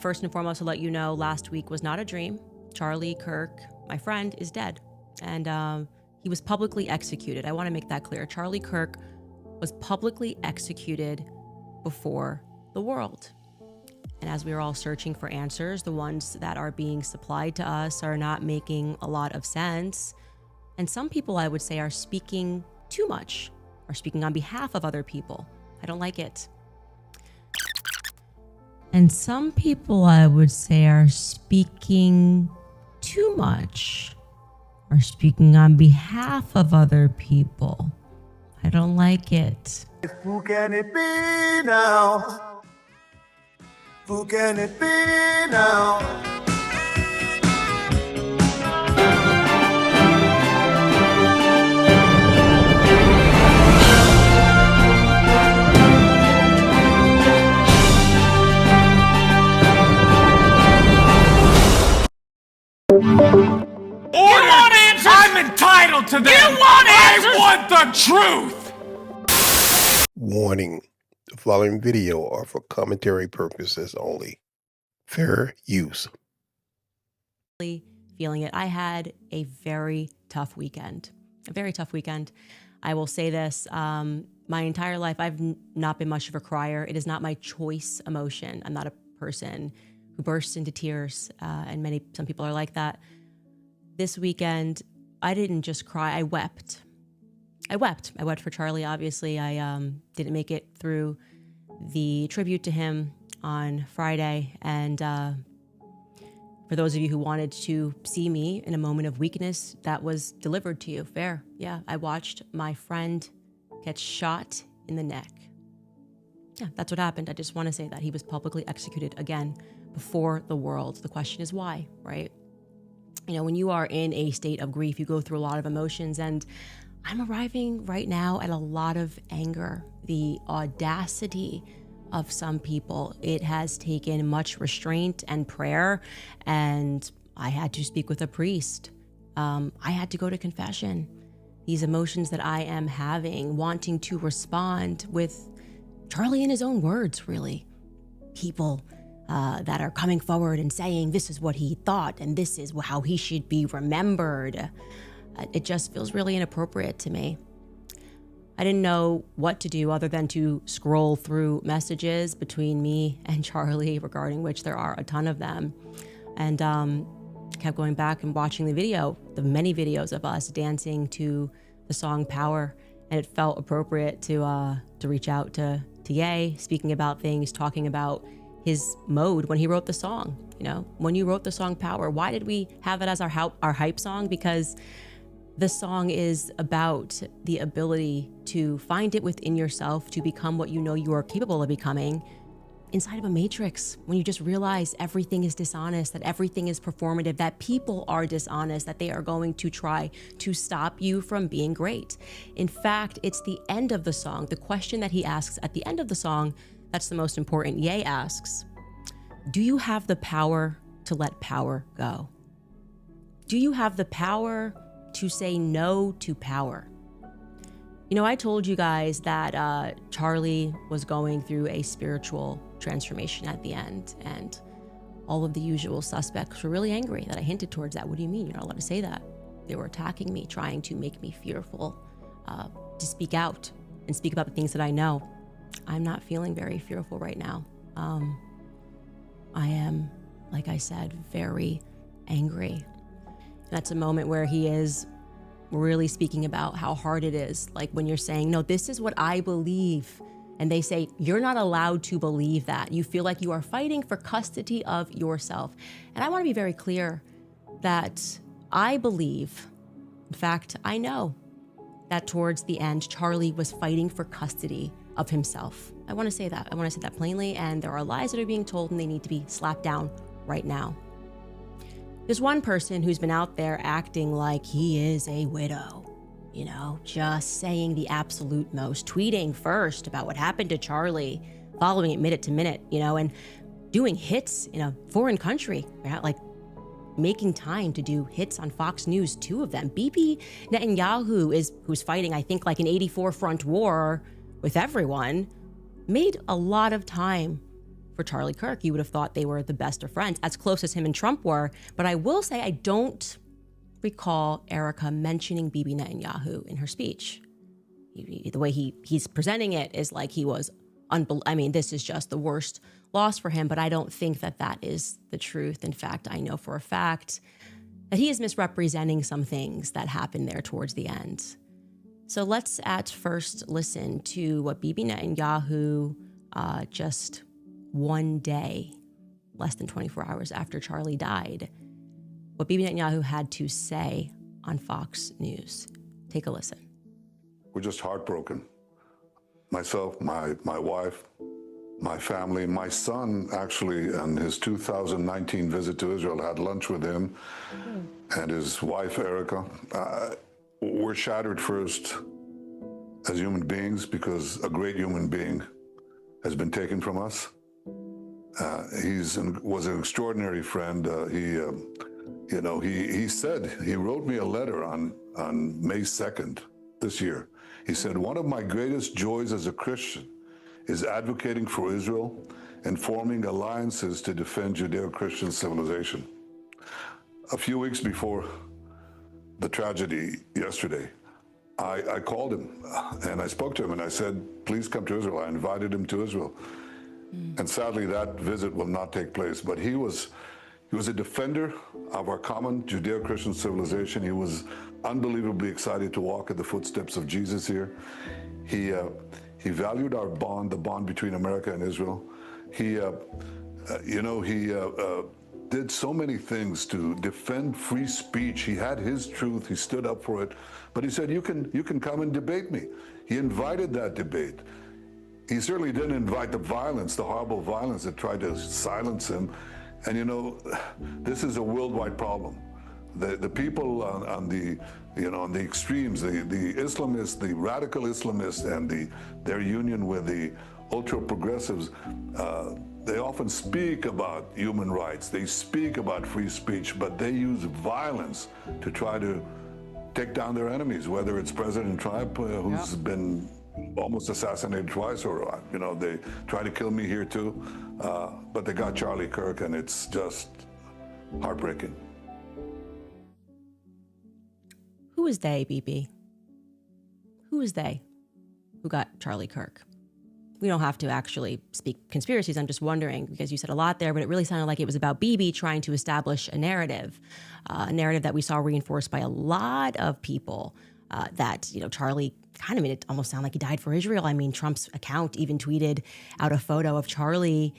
First and foremost, to let you know, last week was not a dream. Charlie Kirk, my friend, is dead. And he was publicly executed. I want to make that clear. Charlie Kirk was publicly executed before the world. And as we are all searching for answers, the ones that are being supplied to us are not making a lot of sense. And some people, I would say, are speaking too much, are speaking on behalf of other people. I don't like it. And some people, I would say, are speaking too much, are speaking on behalf of other people. I don't like it. Who can it be now? Who can it be now? I'm entitled to this. You want answers? I want the truth. Warning. The following video are for commentary purposes only. Fair use. Feeling it. I had a very tough weekend. I will say this, my entire life, I've not been much of a crier. It is not my choice emotion. I'm not a person who bursts into tears, and some people are like that. This weekend, I didn't just cry, I wept. I wept for Charlie, obviously. I didn't make it through the tribute to him on Friday. And for those of you who wanted to see me in a moment of weakness, that was delivered to you. Fair. Yeah, I watched my friend get shot in the neck. Yeah, that's what happened. I just want to say that he was publicly executed again before the world. The question is why, right? You know, when you are in a state of grief, you go through a lot of emotions, and I'm arriving right now at a lot of anger. The audacity of some people. It has taken much restraint and prayer, and I had to speak with a priest. I had to go to confession. These emotions that I am having, wanting to respond with Charlie in his own words, really. People that are coming forward and saying this is what he thought and this is how he should be remembered. It just feels really inappropriate to me. I didn't know what to do other than to scroll through messages between me and Charlie, regarding which there are a ton of them. And kept going back and watching the many videos of us dancing to the song Power. And it felt appropriate to reach out to Ye, speaking about things, talking about his mode when he wrote the song. You know, when you wrote the song Power, why did we have it as our hype song? Because the song is about the ability to find it within yourself to become what you know you are capable of becoming inside of a matrix. When you just realize everything is dishonest, that everything is performative, that people are dishonest, that they are going to try to stop you from being great. In fact, it's the end of the song. The question that he asks at the end of the song, that's the most important. Ye asks, do you have the power to let power go? Do you have the power to say no to power? You know, I told you guys that Charlie was going through a spiritual transformation at the end, and all of the usual suspects were really angry that I hinted towards that. What do you mean? You're not allowed to say that. They were attacking me, trying to make me fearful, to speak out and speak about the things that I know. I'm not feeling very fearful right now. I am, like I said, very angry. That's a moment where he is really speaking about how hard it is. Like when you're saying, no, this is what I believe. And they say, you're not allowed to believe that. You feel like you are fighting for custody of yourself. And I want to be very clear that I believe, in fact, I know that towards the end, Charlie was fighting for custody of himself. I want to say that. I want to say that plainly. And there are lies that are being told and they need to be slapped down right now. There's one person who's been out there acting like he is a widow, you know, just saying the absolute most, tweeting first about what happened to Charlie, following it minute to minute, you know, and doing hits in a foreign country, right? Like making time to do hits on Fox News, 2 of them. Bibi Netanyahu who's fighting, I think, like an 84 front war with everyone, made a lot of time for Charlie Kirk. You would have thought they were the best of friends, as close as him and Trump were. But I will say I don't recall Erica mentioning Bibi Netanyahu in her speech. The way he's presenting it is like he was I mean, this is just the worst loss for him, but I don't think that that is the truth. In fact, I know for a fact that he is misrepresenting some things that happened there towards the end. So let's at first listen to what Bibi Netanyahu, just one day, less than 24 hours after Charlie died, what Bibi Netanyahu had to say on Fox News. Take a listen. We're just heartbroken. Myself, my wife, my family, my son actually, on his 2019 visit to Israel, had lunch with him and his wife, Erica. We're shattered first as human beings because a great human being has been taken from us. Was an extraordinary friend. He said, he wrote me a letter on May 2nd this year. He said, one of my greatest joys as a Christian is advocating for Israel and forming alliances to defend Judeo-Christian civilization. A few weeks before the tragedy yesterday, I called him and I spoke to him and I said, please come to Israel. I invited him to Israel. And sadly, that visit will not take place. But he was a defender of our common Judeo-Christian civilization. He was unbelievably excited to walk in the footsteps of Jesus here. He valued our bond, the bond between America and Israel. He did so many things to defend free speech. He had his truth. He stood up for it. But he said, you can come and debate me. He invited that debate. He certainly didn't invite the violence, the horrible violence that tried to silence him. And this is a worldwide problem. The people on the extremes, the Islamists, the radical Islamists, and their union with the ultra progressives, they often speak about human rights. They speak about free speech, but they use violence to try to take down their enemies. Whether it's President Trump, who's been almost assassinated twice, or they try to kill me here too. But they got Charlie Kirk, and it's just heartbreaking. Who is they, Bibi? Who is they who got Charlie Kirk? We don't have to actually speak conspiracies. I'm just wondering, because you said a lot there, but it really sounded like it was about Bibi trying to establish a narrative that we saw reinforced by a lot of people, that, Charlie kind of made it almost sound like he died for Israel. I mean, Trump's account even tweeted out a photo of Charlie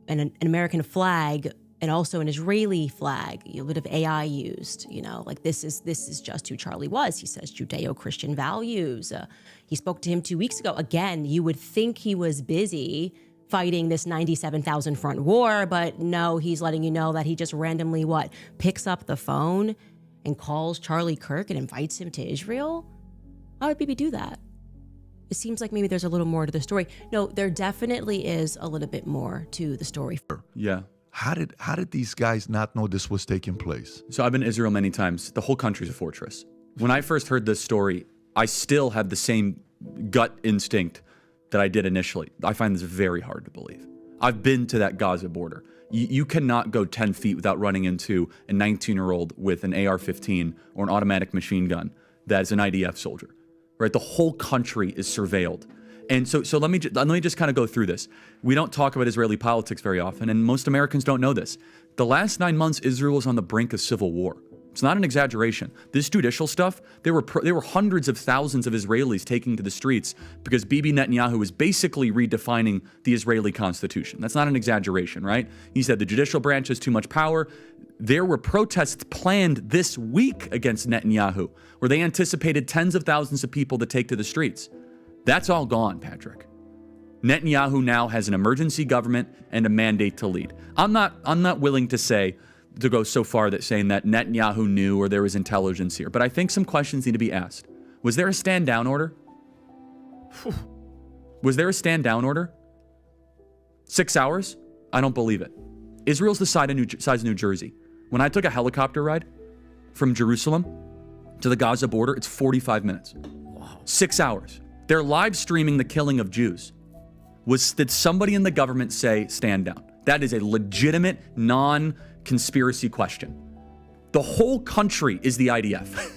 and an American flag and also an Israeli flag, a bit of AI used, like this is just who Charlie was. He says Judeo-Christian values. He spoke to him 2 weeks ago. Again, you would think he was busy fighting this 97,000 front war, but no, he's letting you know that he just randomly, picks up the phone and calls Charlie Kirk and invites him to Israel? Why would Bibi do that? It seems like maybe there's a little more to the story. No, there definitely is a little bit more to the story. Yeah. How did these guys not know this was taking place? So I've been to Israel many times. The whole country's a fortress. When I first heard this story, I still had the same gut instinct that I did initially. I find this very hard to believe. I've been to that Gaza border. You cannot go 10 feet without running into a 19-year-old with an AR-15 or an automatic machine gun that is an IDF soldier, right? The whole country is surveilled. And so let me just kind of go through this. We don't talk about Israeli politics very often, and most Americans don't know this. The last 9 months, Israel was on the brink of civil war. It's not an exaggeration. This judicial stuff, there were hundreds of thousands of Israelis taking to the streets because Bibi Netanyahu is basically redefining the Israeli constitution. That's not an exaggeration, right? He said the judicial branch has too much power. There were protests planned this week against Netanyahu, where they anticipated tens of thousands of people to take to the streets. That's all gone, Patrick. Netanyahu now has an emergency government and a mandate to lead. I'm not willing to go so far that saying that Netanyahu knew or there was intelligence here, but I think some questions need to be asked. Was there a stand down order? Was there a stand down order? 6 hours? I don't believe it. Israel's the size of New Jersey. When I took a helicopter ride from Jerusalem to the Gaza border, it's 45 minutes. Wow. 6 hours. They're live streaming the killing of Jews. was did somebody in the government say, stand down? That is a legitimate, non-conspiracy question. The whole country is the IDF.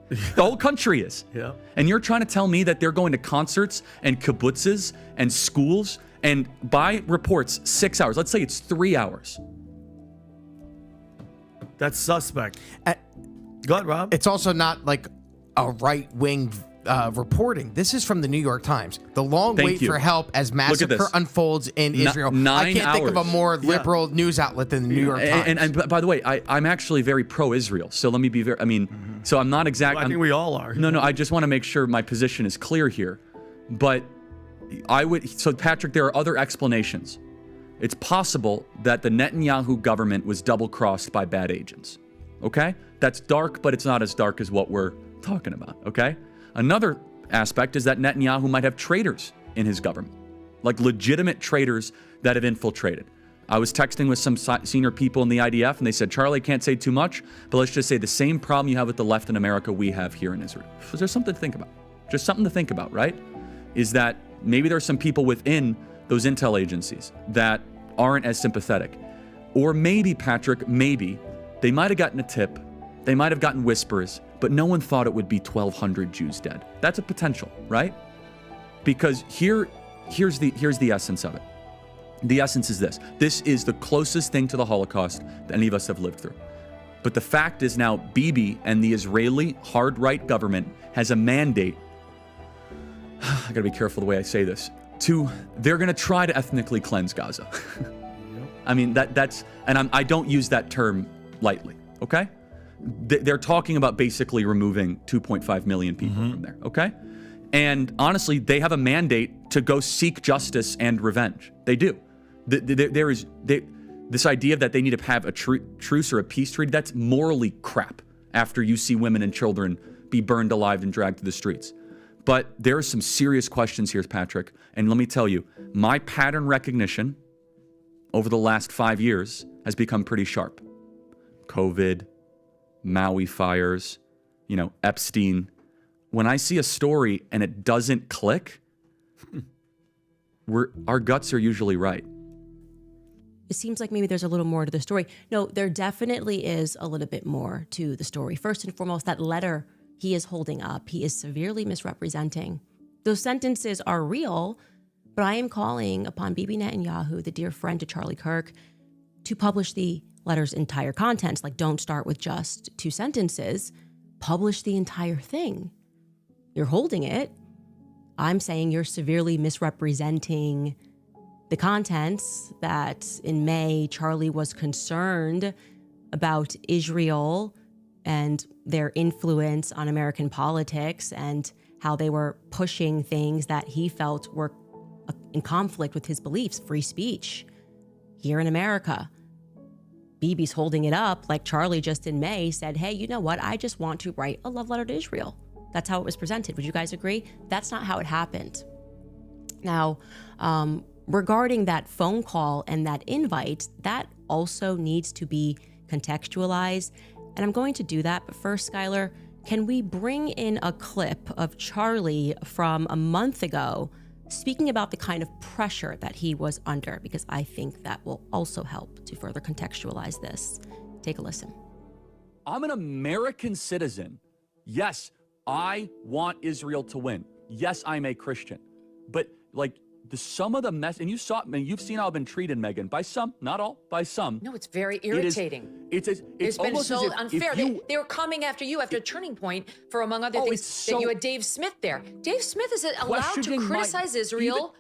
The whole country is. Yeah. And you're trying to tell me that they're going to concerts and kibbutzes and schools and by reports, 6 hours. Let's say it's 3 hours. That's suspect. Go ahead, Rob. It's also not like a right-wing reporting. This is from the New York Times. The long wait for help as massacre unfolds in Israel. 9 I can't think of a hours. more liberal news outlet than the New York Times. And by the way, I'm actually very pro-Israel. So let me be very, so I'm not exactly. Well, I think we all are. No, I just want to make sure my position is clear here. But so Patrick, there are other explanations. It's possible that the Netanyahu government was double-crossed by bad agents. Okay? That's dark, but it's not as dark as what we're talking about. Okay? Another aspect is that Netanyahu might have traitors in his government, like legitimate traitors that have infiltrated. I was texting with some senior people in the IDF, and they said, Charlie, can't say too much, but let's just say the same problem you have with the left in America, we have here in Israel. So there's something to think about. Just something to think about, right? Is that maybe there's some people within those intel agencies that aren't as sympathetic. Or maybe, Patrick, maybe they might have gotten a tip, they might have gotten whispers, but no one thought it would be 1,200 Jews dead. That's a potential, right? Because here's the essence of it. The essence is this. This is the closest thing to the Holocaust that any of us have lived through. But the fact is now Bibi and the Israeli hard-right government has a mandate. I gotta be careful the way I say this. They're gonna try to ethnically cleanse Gaza. I mean, I don't use that term lightly, okay? They're talking about basically removing 2.5 million people from there, okay? And honestly, they have a mandate to go seek justice and revenge. They do. This idea that they need to have a truce or a peace treaty, that's morally crap after you see women and children be burned alive and dragged to the streets. But there are some serious questions here, Patrick. And let me tell you, my pattern recognition over the last 5 years has become pretty sharp. COVID, Maui fires, Epstein. When I see a story and it doesn't click, our guts are usually right. It seems like maybe there's a little more to the story. No, there definitely is a little bit more to the story. First and foremost, that letter he is holding up, he is severely misrepresenting. Those sentences are real, but I am calling upon Bibi Netanyahu, the dear friend to Charlie Kirk, to publish the letter's entire contents. Like, don't start with just 2 sentences. Publish the entire thing. You're holding it. I'm saying you're severely misrepresenting the contents, that in May, Charlie was concerned about Israel and their influence on American politics and how they were pushing things that he felt were in conflict with his beliefs, free speech here in America. Bibi's holding it up like Charlie just in May said, hey, you know what? I just want to write a love letter to Israel. That's how it was presented. Would you guys agree? That's not how it happened. Now, regarding that phone call and that invite, that also needs to be contextualized. And I'm going to do that. But first, Skylar, can we bring in a clip of Charlie from a month ago speaking about the kind of pressure that he was under? Because I think that will also help to further contextualize this. Take a listen. I'm an American citizen. Yes, I want Israel to win. Yes, I'm a Christian. But some of the mess, and you've seen how I've been treated, Megan, by some, not all, by some. No, it's very irritating. It's been so unfair. They were coming after you after Turning Point for, among other things, that you had Dave Smith there. Dave Smith is allowed to criticize Israel.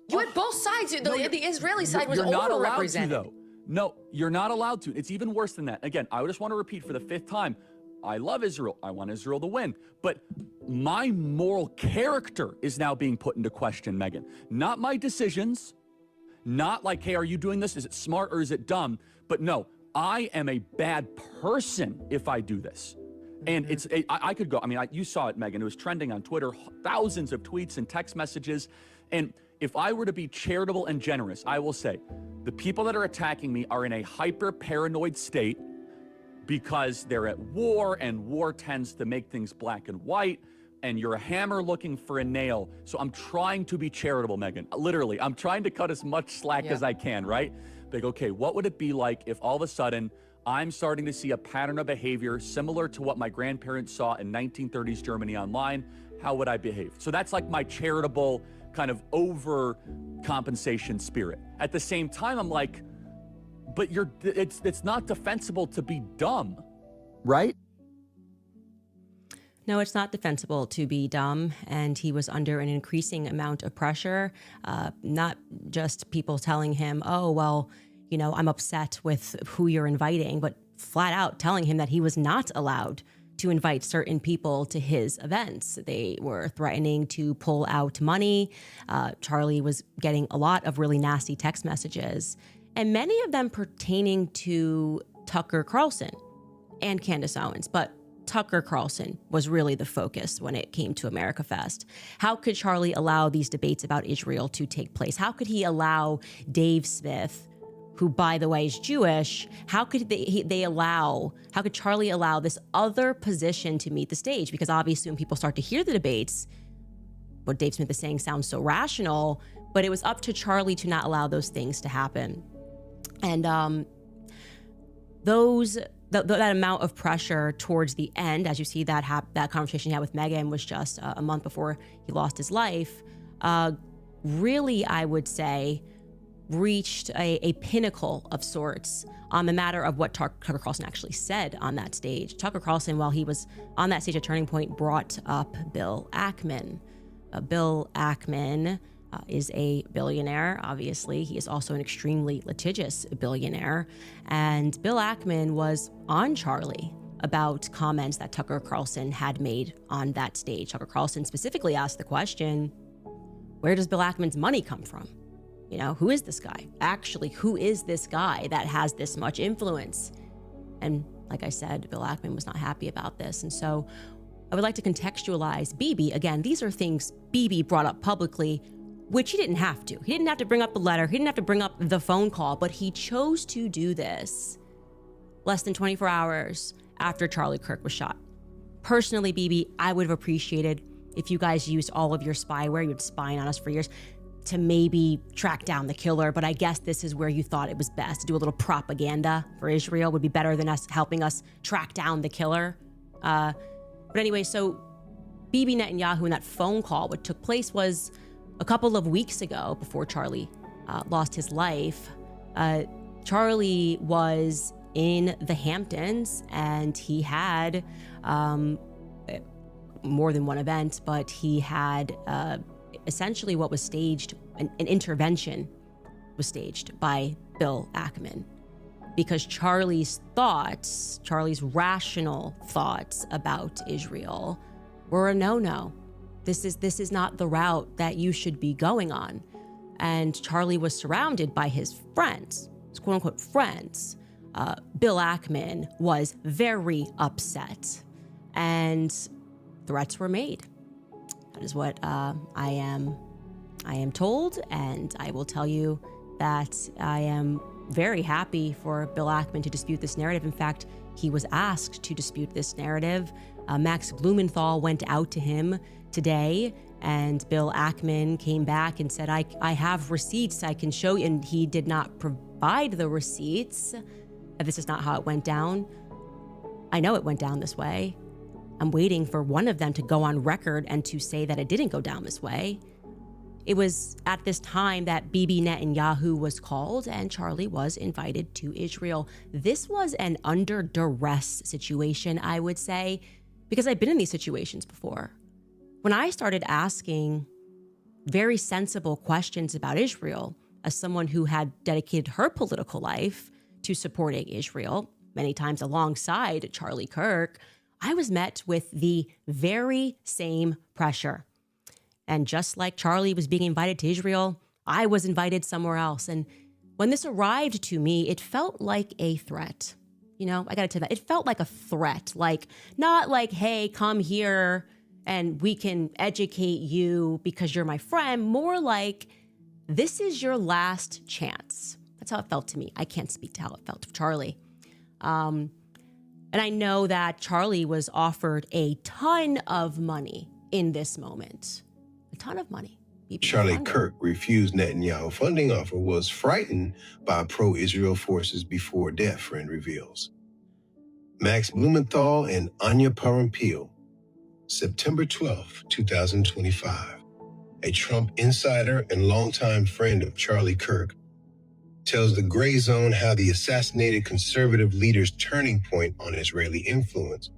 You had both sides. The Israeli side was overrepresented. No, you're not allowed to. It's even worse than that. Again, I just want to repeat for the 5th time. I love Israel. I want Israel to win. But my moral character is now being put into question, Megan. Not my decisions. Not like, hey, are you doing this? Is it smart or is it dumb? But no, I am a bad person if I do this. And I could go, you saw it, Megan. It was trending on Twitter, thousands of tweets and text messages. And if I were to be charitable and generous, I will say the people that are attacking me are in a hyper-paranoid state because they're at war, and war tends to make things black and white. and you're a hammer looking for a nail. So I'm trying to be charitable, Megan. Literally, I'm trying to cut as much slack as I can, right? Like, okay, what would it be like if all of a sudden I'm starting to see a pattern of behavior similar to what my grandparents saw in 1930s Germany online? How would I behave? So that's like my charitable kind of overcompensation spirit. At the same time, I'm like, but it's not defensible to be dumb, right? No, it's not defensible to be dumb, and he was under an increasing amount of pressure, not just people telling him, oh, well, you know, I'm upset with who you're inviting, but flat out telling him that he was not allowed to invite certain people to his events. They were threatening to pull out money. Charlie was getting a lot of really nasty text messages, and many of them pertaining to Tucker Carlson and Candace Owens, but Tucker Carlson was really the focus when it came to America Fest. How could Charlie allow these debates about Israel to take place? How could he allow Dave Smith, who, by the way, is Jewish, how could how could Charlie allow this other position to meet the stage? Because obviously when people start to hear the debates, what Dave Smith is saying sounds so rational, but it was up to Charlie to not allow those things to happen. And that amount of pressure towards the end, as you see that conversation he had with Meghan was just a month before he lost his life, really, I would say, reached a pinnacle of sorts on the matter of what Tucker Carlson actually said on that stage. Tucker Carlson, while he was on that stage at Turning Point, brought up Bill Ackman. Bill Ackman is a billionaire, obviously. He is also an extremely litigious billionaire. And Bill Ackman was on Charlie about comments that Tucker Carlson had made on that stage. Tucker Carlson specifically asked the question, where does Bill Ackman's money come from? You know, who is this guy? Actually, who is this guy that has this much influence? And like I said, Bill Ackman was not happy about this. And so I would like to contextualize Bibi. Again, these are things Bibi brought up publicly, which he didn't have to. He didn't have to bring up the letter. He didn't have to bring up the phone call, but he chose to do this less than 24 hours after Charlie Kirk was shot. Personally, Bibi, I would have appreciated if you guys used all of your spyware, you'd spying on us for years, to maybe track down the killer, but I guess this is where you thought it was best to do a little propaganda for Israel would be better than us helping us track down the killer. But anyway, so Bibi Netanyahu in that phone call, what took place was a couple of weeks ago before Charlie lost his life. Charlie was in the Hamptons and he had more than one event, but he had essentially what was staged, an intervention was staged by Bill Ackman, because Charlie's rational thoughts about Israel were a no-no. This is not the route that you should be going on. And Charlie was surrounded by his friends, his quote-unquote friends. Bill Ackman was very upset and threats were made. That is what I am told, and I will tell you that I am very happy for Bill Ackman to dispute this narrative. In fact, he was asked to dispute this narrative. Max Blumenthal went out to him today, and Bill Ackman came back and said, I have receipts I can show you, and he did not provide the receipts. This is not how it went down. I know it went down this way. I'm waiting for one of them to go on record and to say that it didn't go down this way. It was at this time that Bibi Netanyahu was called and Charlie was invited to Israel. This was an under duress situation, I would say, because I've been in these situations before. When I started asking very sensible questions about Israel, as someone who had dedicated her political life to supporting Israel, many times alongside Charlie Kirk, I was met with the very same pressure. And just like Charlie was being invited to Israel, I was invited somewhere else. And when this arrived to me, it felt like a threat. You know, I gotta tell you that. It felt like a threat. Like, not like, hey, come here and we can educate you because you're my friend. More like, this is your last chance. That's how it felt to me. I can't speak to how it felt to Charlie. And I know that Charlie was offered a ton of money, in this moment. A ton of money. Charlie Kirk refused Netanyahu funding offer, was frightened by pro-Israel forces before death, friend reveals. Max Blumenthal and Anya Parampil, September 12, 2025. A Trump insider and longtime friend of Charlie Kirk tells the Gray Zone how the assassinated conservative leader's turning point on Israeli influence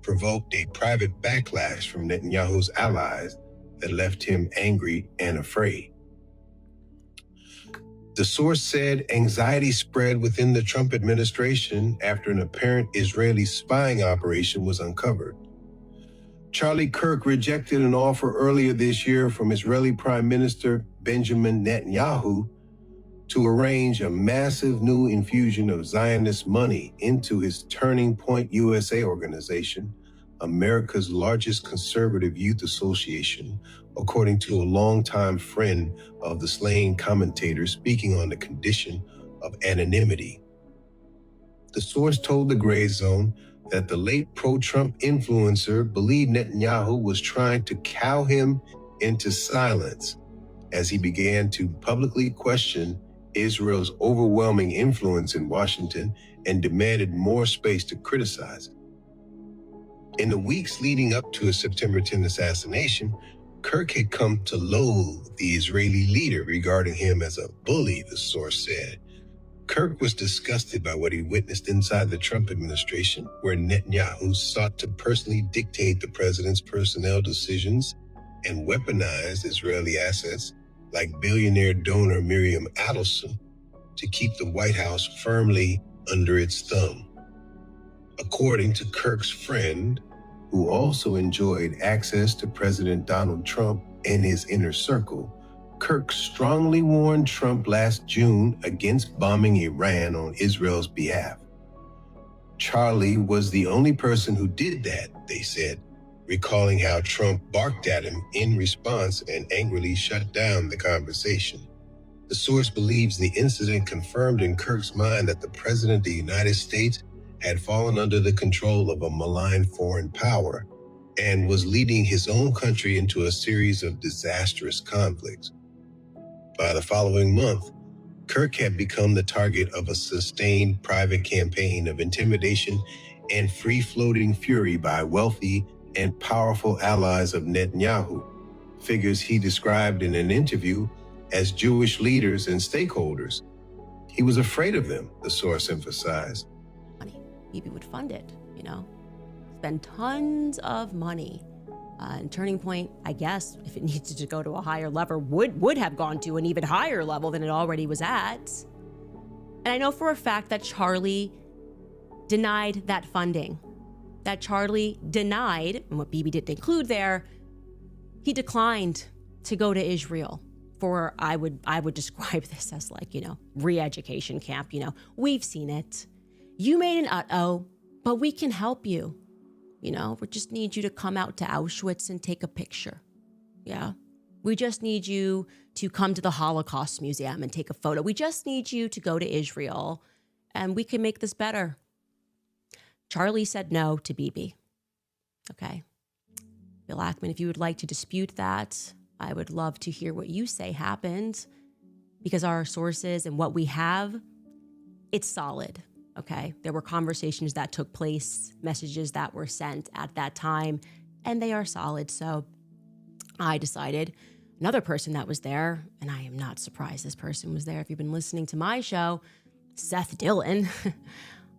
provoked a private backlash from Netanyahu's allies that left him angry and afraid. The source said anxiety spread within the Trump administration after an apparent Israeli spying operation was uncovered. Charlie Kirk rejected an offer earlier this year from Israeli Prime Minister Benjamin Netanyahu to arrange a massive new infusion of Zionist money into his Turning Point USA organization, America's largest conservative youth association, according to a longtime friend of the slain commentator speaking on the condition of anonymity. The source told the Gray Zone that the late pro-Trump influencer believed Netanyahu was trying to cow him into silence as he began to publicly question Israel's overwhelming influence in Washington and demanded more space to criticize it. In the weeks leading up to his September 10 assassination, Kirk had come to loathe the Israeli leader, regarding him as a bully, the source said. Kirk was disgusted by what he witnessed inside the Trump administration, where Netanyahu sought to personally dictate the president's personnel decisions and weaponized Israeli assets like billionaire donor Miriam Adelson to keep the White House firmly under its thumb. According to Kirk's friend, who also enjoyed access to President Donald Trump and his inner circle, Kirk strongly warned Trump last June against bombing Iran on Israel's behalf. Charlie was the only person who did that, they said, recalling how Trump barked at him in response and angrily shut down the conversation. The source believes the incident confirmed in Kirk's mind that the President of the United States had fallen under the control of a malign foreign power and was leading his own country into a series of disastrous conflicts. By the following month, Kirk had become the target of a sustained private campaign of intimidation and free-floating fury by wealthy and powerful allies of Netanyahu, figures he described in an interview as Jewish leaders and stakeholders. He was afraid of them, the source emphasized. Bibi would fund it, spend tons of money. And Turning Point, I guess, if it needed to go to a higher level, would have gone to an even higher level than it already was at. And I know for a fact that Charlie denied that funding. That Charlie denied, and what Bibi didn't include there, he declined to go to Israel for, I would describe this as like, re-education camp. We've seen it. You made an uh-oh, but we can help you. We just need you to come out to Auschwitz and take a picture. Yeah. We just need you to come to the Holocaust Museum and take a photo. We just need you to go to Israel and we can make this better. Charlie said no to Bibi. Okay. Bill Ackman, if you would like to dispute that, I would love to hear what you say happened, because our sources and what we have, it's solid. Okay, there were conversations that took place, messages that were sent at that time, and they are solid. So I decided another person that was there, and I am not surprised this person was there. If you've been listening to my show, Seth Dillon, I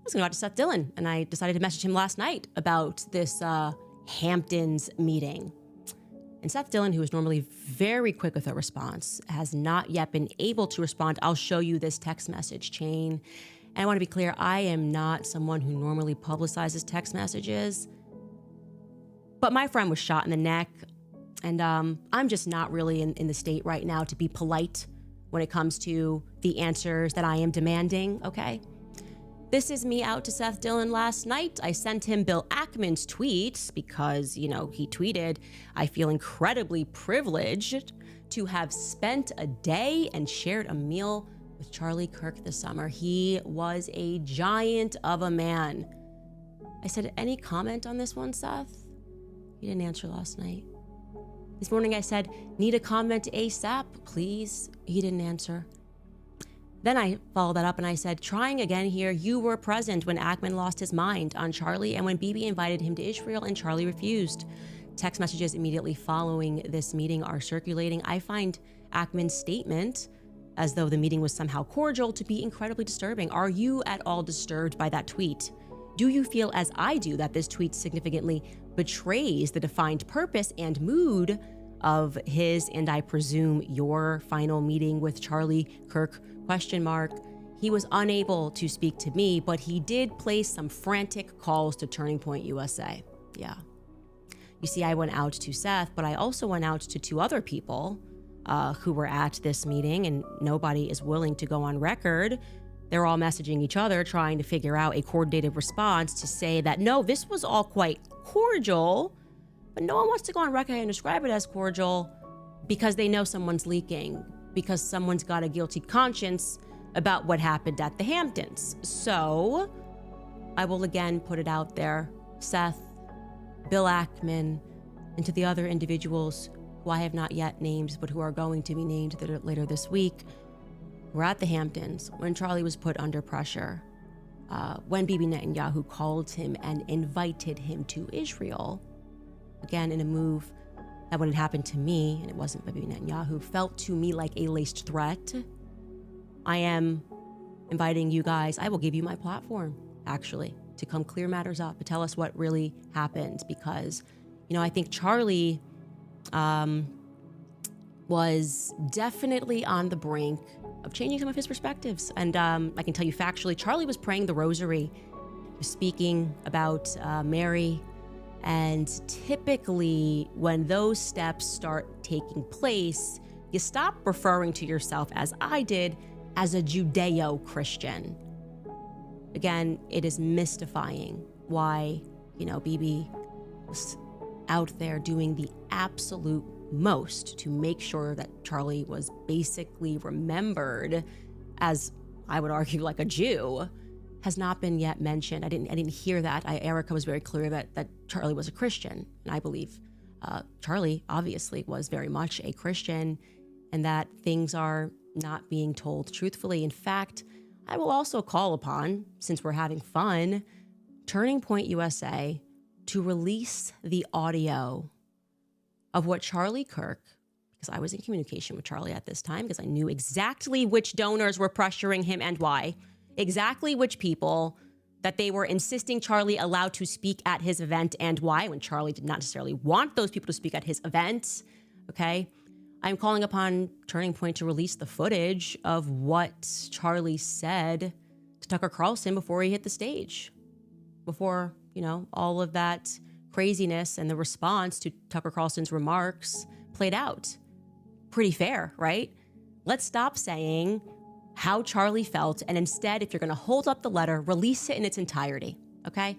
was going to go out to Seth Dillon, and I decided to message him last night about this Hamptons meeting. And Seth Dillon, who is normally very quick with a response, has not yet been able to respond. I'll show you this text message chain. And I want to be clear, I am not someone who normally publicizes text messages. But my friend was shot in the neck, and I'm just not really in the state right now to be polite when it comes to the answers that I am demanding, okay? This is me out to Seth Dillon last night. I sent him Bill Ackman's tweets because, he tweeted, "I feel incredibly privileged to have spent a day and shared a meal with Charlie Kirk this summer. He was a giant of a man." I said, "Any comment on this one, Seth?" He didn't answer last night. This morning I said, need a comment ASAP, please. He didn't answer. Then I followed that up and I said, trying again here, you were present when Ackman lost his mind on Charlie and when Bibi invited him to Israel and Charlie refused. Text messages immediately following this meeting are circulating. I find Ackman's statement, as though the meeting was somehow cordial, to be incredibly disturbing. Are you at all disturbed by that tweet? Do you feel, as I do, that this tweet significantly betrays the defined purpose and mood of his, and I presume your, final meeting with Charlie Kirk? ? He was unable to speak to me, but he did place some frantic calls to Turning Point USA. Yeah. You see, I went out to Seth, but I also went out to 2 other people who were at this meeting, and nobody is willing to go on record. They're all messaging each other, trying to figure out a coordinated response to say that, no, this was all quite cordial, but no one wants to go on record and describe it as cordial because they know someone's leaking, because someone's got a guilty conscience about what happened at the Hamptons. So I will again put it out there, Seth, Bill Ackman, and to the other individuals who I have not yet named, but who are going to be named later this week. We're at the Hamptons when Charlie was put under pressure, when Bibi Netanyahu called him and invited him to Israel, again in a move that when it happened to me, and it wasn't Bibi Netanyahu, felt to me like a laced threat. I am inviting you guys, I will give you my platform, actually, to come clear matters up, to tell us what really happened, because, I think Charlie was definitely on the brink of changing some of his perspectives. And I can tell you factually, Charlie was praying the rosary, speaking about Mary. And typically when those steps start taking place, you stop referring to yourself, as I did, as a Judeo-Christian. Again, it is mystifying why, Bibi was out there doing the absolute most to make sure that Charlie was basically remembered as, I would argue, like a Jew, has not been yet mentioned. I didn't hear that. Erica was very clear that Charlie was a Christian, and I believe Charlie obviously was very much a Christian, and that things are not being told truthfully. In fact, I will also call upon, since we're having fun, Turning Point USA to release the audio of what Charlie Kirk, because I was in communication with Charlie at this time, because I knew exactly which donors were pressuring him and why, exactly which people that they were insisting Charlie allowed to speak at his event and why, when Charlie did not necessarily want those people to speak at his event, okay? I'm calling upon Turning Point to release the footage of what Charlie said to Tucker Carlson before he hit the stage, before, all of that craziness and the response to Tucker Carlson's remarks played out. Pretty fair, right? Let's stop saying how Charlie felt, and instead, if you're going to hold up the letter, release it in its entirety, okay?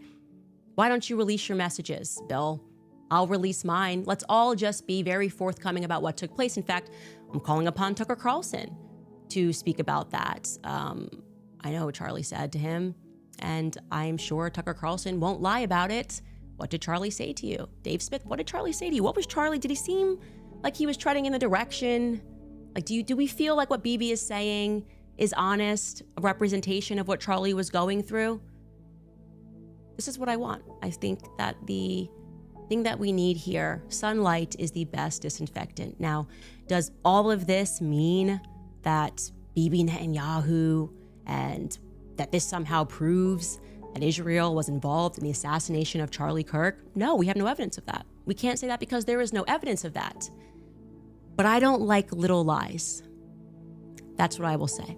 Why don't you release your messages, Bill? I'll release mine. Let's all just be very forthcoming about what took place. In fact, I'm calling upon Tucker Carlson to speak about that. I know what Charlie said to him, and I'm sure Tucker Carlson won't lie about it. What did Charlie say to you? Dave Smith, what did Charlie say to you? What was Charlie? Did he seem like he was treading in the direction? Like, do we feel like what Bibi is saying is honest, a representation of what Charlie was going through? This is what I want. I think that the thing that we need here, sunlight is the best disinfectant. Now, does all of this mean that Bibi Netanyahu and that this somehow proves that Israel was involved in the assassination of Charlie Kirk? No, we have no evidence of that. We can't say that because there is no evidence of that. But I don't like little lies. That's what I will say.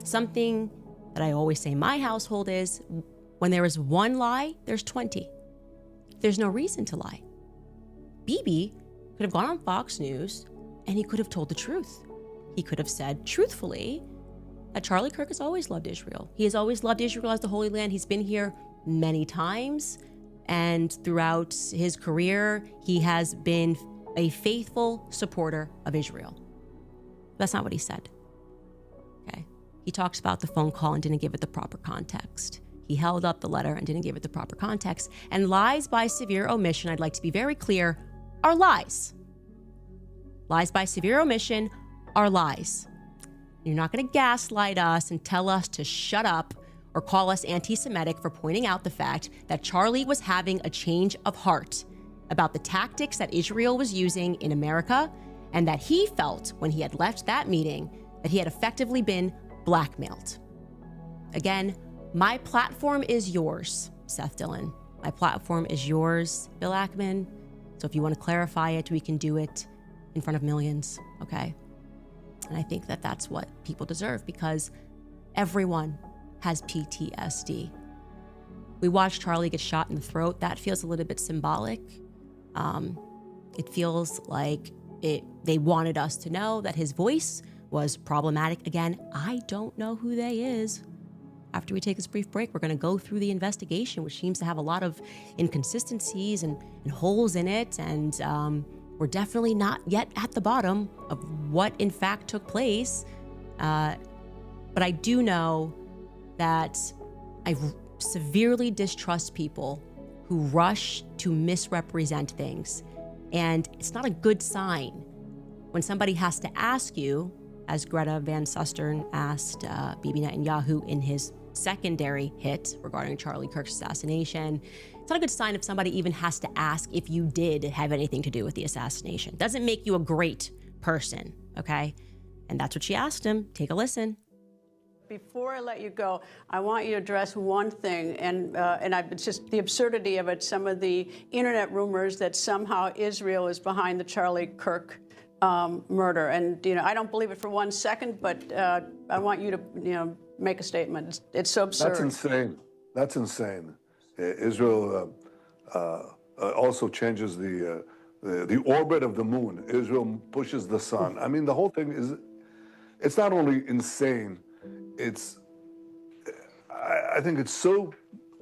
Something that I always say in my household is, when there is one lie, there's 20. There's no reason to lie. Bibi could have gone on Fox News and he could have told the truth. He could have said truthfully that Charlie Kirk has always loved Israel. He has always loved Israel as the Holy Land. He's been here many times, and throughout his career, he has been a faithful supporter of Israel. That's not what he said. Okay. He talks about the phone call and didn't give it the proper context. He held up the letter and didn't give it the proper context. And lies by severe omission, I'd like to be very clear, are lies. Lies by severe omission are lies. You're not going to gaslight us and tell us to shut up or call us anti-Semitic for pointing out the fact that Charlie was having a change of heart about the tactics that Israel was using in America, and that he felt when he had left that meeting that he had effectively been blackmailed. Again, my platform is yours, Seth Dillon. My platform is yours, Bill Ackman. So if you want to clarify it, we can do it in front of millions, okay? And I think that that's what people deserve, because everyone has PTSD. We watched Charlie get shot in the throat. That feels a little bit symbolic. It feels like they wanted us to know that his voice was problematic. Again, I don't know who they is. After we take this brief break, we're going to go through the investigation, which seems to have a lot of inconsistencies and holes in it. And we're definitely not yet at the bottom of what in fact took place. But I do know that I severely distrust people who rush to misrepresent things. And it's not a good sign when somebody has to ask you, as Greta Van Susteren asked Bibi Netanyahu in his secondary hit regarding Charlie Kirk's assassination. It's not a good sign if somebody even has to ask if you did have anything to do with the assassination. Doesn't make you a great person, okay? And that's what she asked him. Take a listen. Before I let you go, I want you to address one thing, and it's just the absurdity of it. Some of the internet rumors that somehow Israel is behind the Charlie Kirk murder, and I don't believe it for 1 second, but I want you to make a statement. It's so absurd. That's insane. That's insane. Israel also changes the orbit of the moon. Israel pushes the sun. I mean, the whole thing it's not only insane. I think it's so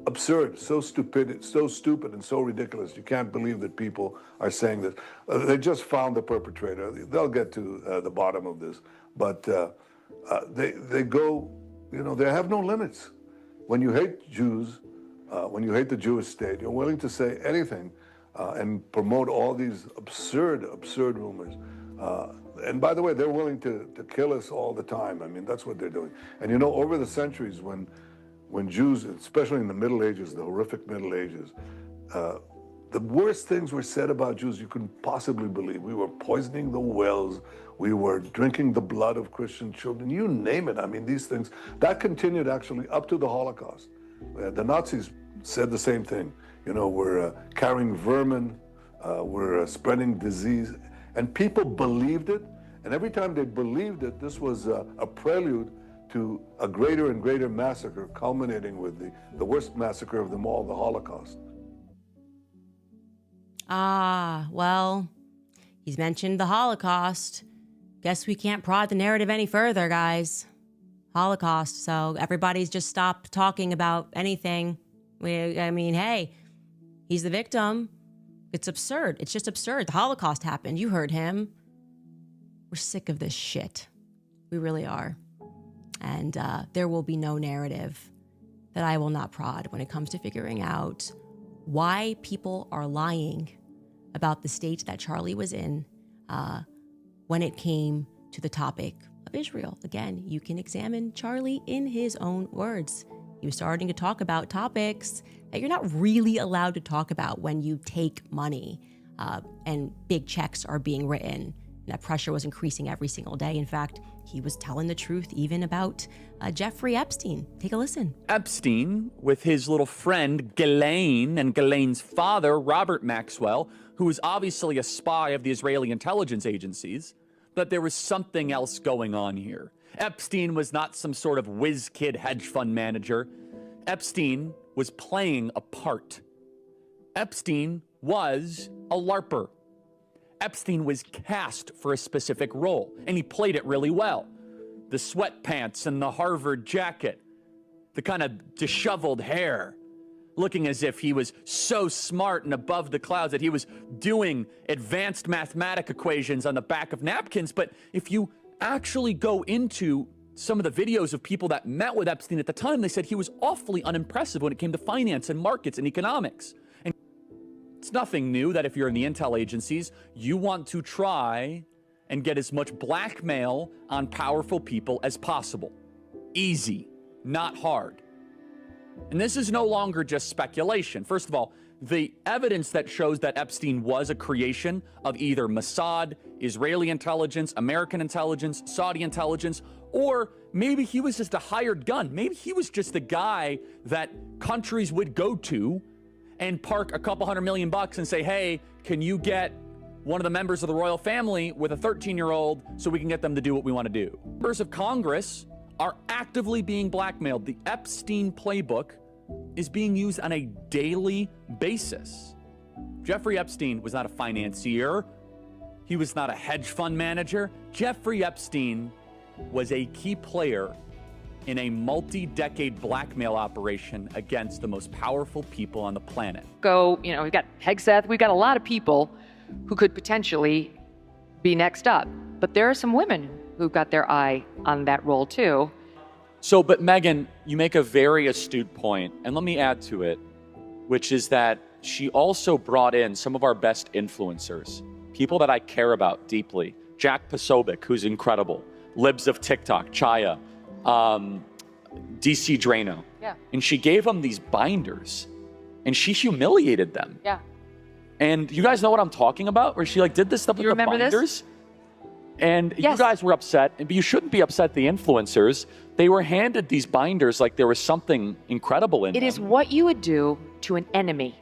absurd, so stupid, and so ridiculous. You can't believe that people are saying this. They just found the perpetrator. They'll get to the bottom of this. But they go, they have no limits. When you hate Jews, when you hate the Jewish state, you're willing to say anything and promote all these absurd rumors. And by the way, they're willing to kill us all the time. I mean, that's what they're doing. And over the centuries, when Jews, especially in the Middle Ages, the horrific Middle Ages, the worst things were said about Jews you couldn't possibly believe. We were poisoning the wells. We were drinking the blood of Christian children. You name it. I mean, these things, that continued actually up to the Holocaust. The Nazis said the same thing. We're carrying vermin. We're spreading disease. And people believed it, and every time they believed it, this was a prelude to a greater and greater massacre, culminating with the worst massacre of them all, the Holocaust. Well, he's mentioned the Holocaust. Guess we can't prod the narrative any further, guys. Holocaust, so everybody's just stopped talking about anything. Hey, he's the victim. It's absurd. It's just absurd. The Holocaust happened. You heard him. We're sick of this shit. We really are. And there will be no narrative that I will not prod when it comes to figuring out why people are lying about the state that Charlie was in when it came to the topic of Israel. Again, you can examine Charlie in his own words. He was starting to talk about topics that you're not really allowed to talk about when you take money and big checks are being written. And that pressure was increasing every single day. In fact, he was telling the truth even about Jeffrey Epstein. Take a listen. Epstein, with his little friend Ghislaine and Ghislaine's father, Robert Maxwell, who was obviously a spy of the Israeli intelligence agencies, but there was something else going on here. Epstein was not some sort of whiz-kid hedge fund manager. Epstein was playing a part. Epstein was a LARPer. Epstein was cast for a specific role, and he played it really well. The sweatpants and the Harvard jacket, the kind of disheveled hair, looking as if he was so smart and above the clouds that he was doing advanced mathematic equations on the back of napkins. But if you actually go into some of the videos of people that met with Epstein at the time, they said he was awfully unimpressive when it came to finance and markets and economics. And it's nothing new that if you're in the intel agencies, you want to try and get as much blackmail on powerful people as possible. Easy, not hard. And this is no longer just speculation. First of all, the evidence that shows that Epstein was a creation of either Mossad, Israeli intelligence, American intelligence, Saudi intelligence, or maybe he was just a hired gun. Maybe he was just the guy that countries would go to and park a couple $100 million and say, hey, can you get one of the members of the royal family with a 13-year-old so we can get them to do what we want to do? Members of Congress are actively being blackmailed. The Epstein playbook is being used on a daily basis. Jeffrey Epstein was not a financier. He was not a hedge fund manager. Jeffrey Epstein was a key player in a multi-decade blackmail operation against the most powerful people on the planet. We've got Hegseth, we've got a lot of people who could potentially be next up. But there are some women who've got their eye on that role too. So, but Megyn, you make a very astute point, and let me add to it, which is that she also brought in some of our best influencers, people that I care about deeply. Jack Posobiec, who's incredible, Libs of TikTok, Chaya, DC Drano. Yeah. And she gave them these binders, and she humiliated them. Yeah. And you guys know what I'm talking about? Where she did this stuff with the binders? This? And yes. You guys were upset, but you shouldn't be upset, the influencers. They were handed these binders like there was something incredible in them. It is what you would do to an enemy.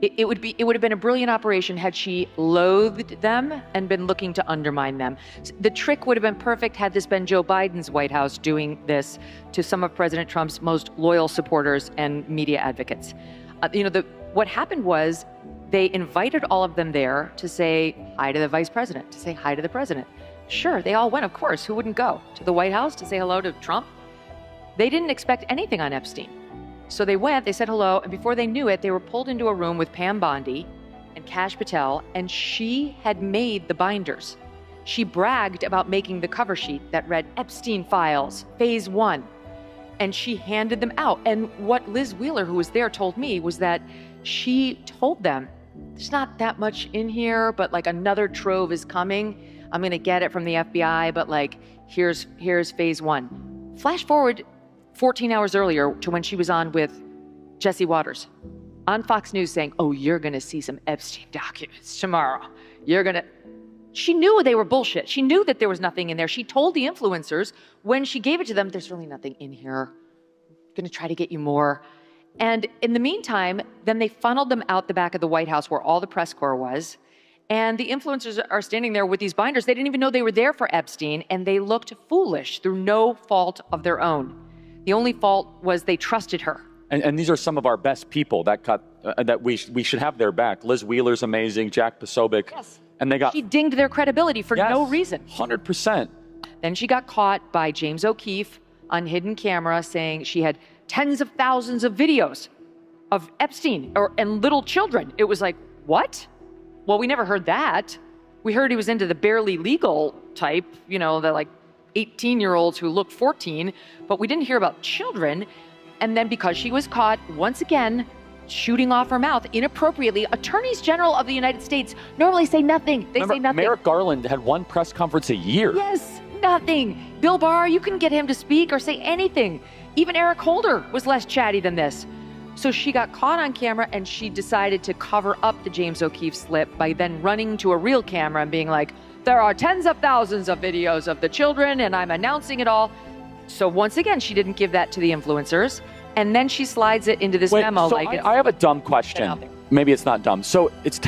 It would have been a brilliant operation had she loathed them and been looking to undermine them. The trick would have been perfect had this been Joe Biden's White House doing this to some of President Trump's most loyal supporters and media advocates. What happened was they invited all of them there to say hi to the vice president, to say hi to the president. Sure, they all went, of course. Who wouldn't go? To the White House to say hello to Trump? They didn't expect anything on Epstein. So they went, they said hello, and before they knew it, they were pulled into a room with Pam Bondi and Kash Patel, and she had made the binders. She bragged about making the cover sheet that read Epstein Files, Phase 1, and she handed them out. And what Liz Wheeler, who was there, told me was that she told them, there's not that much in here, but another trove is coming. I'm going to get it from the FBI, but here's Phase 1. Flash forward 14 hours earlier to when she was on with Jesse Waters on Fox News saying, oh, you're going to see some Epstein documents tomorrow. She knew they were bullshit. She knew that there was nothing in there. She told the influencers when she gave it to them, there's really nothing in here. I'm going to try to get you more. And in the meantime, then they funneled them out the back of the White House where all the press corps was. And the influencers are standing there with these binders. They didn't even know they were there for Epstein, and they looked foolish through no fault of their own. The only fault was they trusted her. And these are some of our best people that we should have their back. Liz Wheeler's amazing, Jack Posobiec. Yes. And she dinged their credibility for no reason. 100%. Then she got caught by James O'Keefe on hidden camera saying she had tens of thousands of videos of Epstein and little children. It was like, what? Well, we never heard that. We heard he was into the barely legal type, the 18-year-olds who looked 14, but we didn't hear about children. And then because she was caught once again shooting off her mouth inappropriately, attorneys general of the United States normally say nothing. They say nothing. Merrick Garland had one press conference a year. Yes, nothing. Bill Barr, you couldn't get him to speak or say anything. Even Eric Holder was less chatty than this. So she got caught on camera, and she decided to cover up the James O'Keefe slip by then running to a real camera and being like, there are tens of thousands of videos of the children, and I'm announcing it all. So once again, she didn't give that to the influencers. And then she slides it into this memo. So I have a dumb question. Maybe it's not dumb. So it's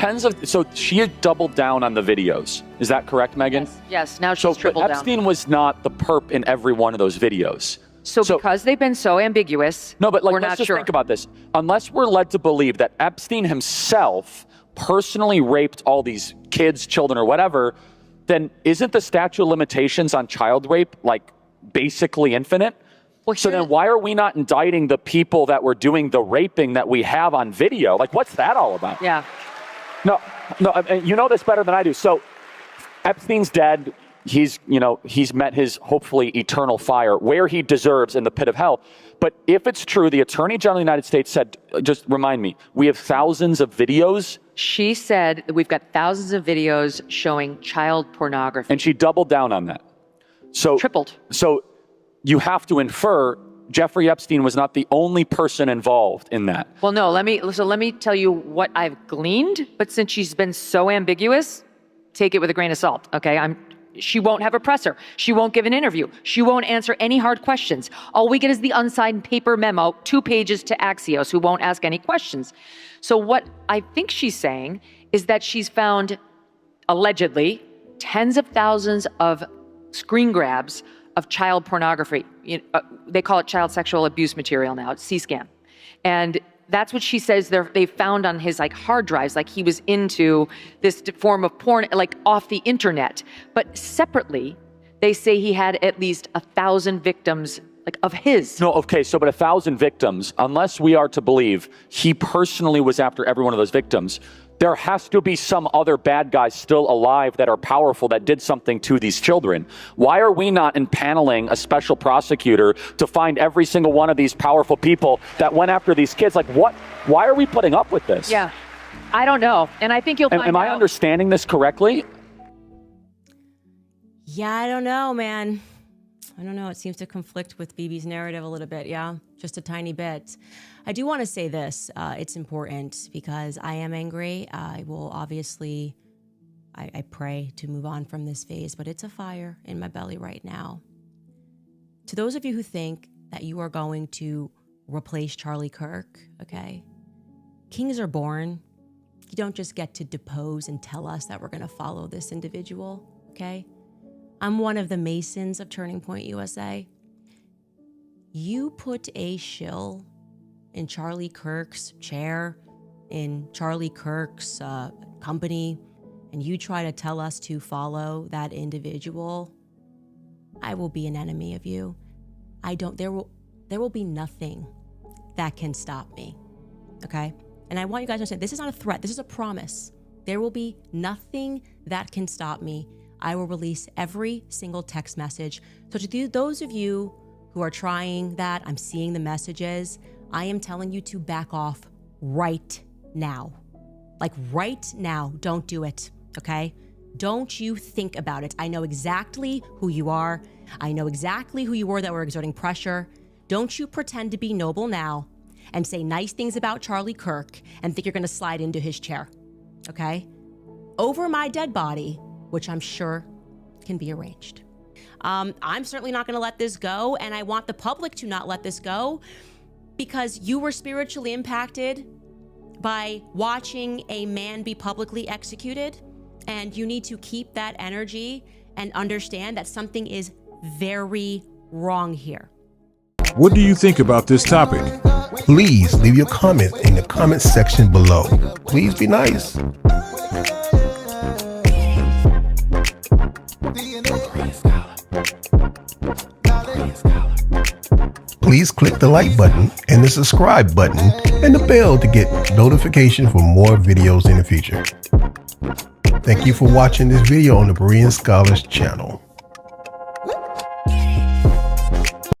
so she had doubled down on the videos. Is that correct, Megyn? Yes. Now she's tripled down. Epstein was not the perp in every one of those videos. So because they've been so ambiguous, no, but we're let's not just sure. Think about this. Unless we're led to believe that Epstein himself personally raped all these kids, children, or whatever, then isn't the statute of limitations on child rape basically infinite? Well, so then why are we not indicting the people that were doing the raping that we have on video? What's that all about? Yeah. No, you know this better than I do. So Epstein's dead. He's met his hopefully eternal fire where he deserves in the pit of hell. But if it's true, the Attorney General of the United States said, just remind me, we have thousands of videos. She said that we've got thousands of videos showing child pornography. And she doubled down on that. So tripled. So you have to infer Jeffrey Epstein was not the only person involved in that. Well, no, let me tell you what I've gleaned, but since she's been so ambiguous, take it with a grain of salt, okay? She won't have a presser. She won't give an interview. She won't answer any hard questions. All we get is the unsigned paper memo, 2 pages to Axios, who won't ask any questions. So what I think she's saying is that she's found, allegedly, tens of thousands of screen grabs of child pornography. They call it child sexual abuse material now. It's C-SCAN. And that's what she says they found on his hard drives, he was into this form of porn, off the internet. But separately, they say he had at least 1,000 victims of his. No, okay, but 1,000 victims, unless we are to believe he personally was after every one of those victims, there has to be some other bad guys still alive that are powerful that did something to these children. Why are we not impaneling a special prosecutor to find every single one of these powerful people that went after these kids? What? Why are we putting up with this? Yeah, I don't know. And I think you'll find out. Am I understanding this correctly? Yeah, I don't know, man. I don't know. It seems to conflict with Bibi's narrative a little bit. Yeah, just a tiny bit. I do want to say this. It's important because I am angry. I will obviously, I pray to move on from this phase, but it's a fire in my belly right now. To those of you who think that you are going to replace Charlie Kirk, okay? Kings are born. You don't just get to depose and tell us that we're going to follow this individual, okay? I'm one of the Masons of Turning Point USA. You put a shill in Charlie Kirk's chair, in Charlie Kirk's company, and you try to tell us to follow that individual, I will be an enemy of you. There will be nothing that can stop me, okay? And I want you guys to understand, this is not a threat, this is a promise. There will be nothing that can stop me. I will release every single text message. So to those of you who are trying that, I'm seeing the messages, I am telling you to back off right now. Right now, don't do it, okay? Don't you think about it. I know exactly who you are. I know exactly who you were that were exerting pressure. Don't you pretend to be noble now and say nice things about Charlie Kirk and think you're gonna slide into his chair, okay? Over my dead body, which I'm sure can be arranged. I'm certainly not gonna let this go, and I want the public to not let this go because you were spiritually impacted by watching a man be publicly executed, and you need to keep that energy and understand that something is very wrong here. What do you think about this topic? Please leave your comments in the comment section below. Please be nice. Please click the like button and the subscribe button and the bell to get notification for more videos in the future. Thank you for watching this video on the Berean Scholars channel.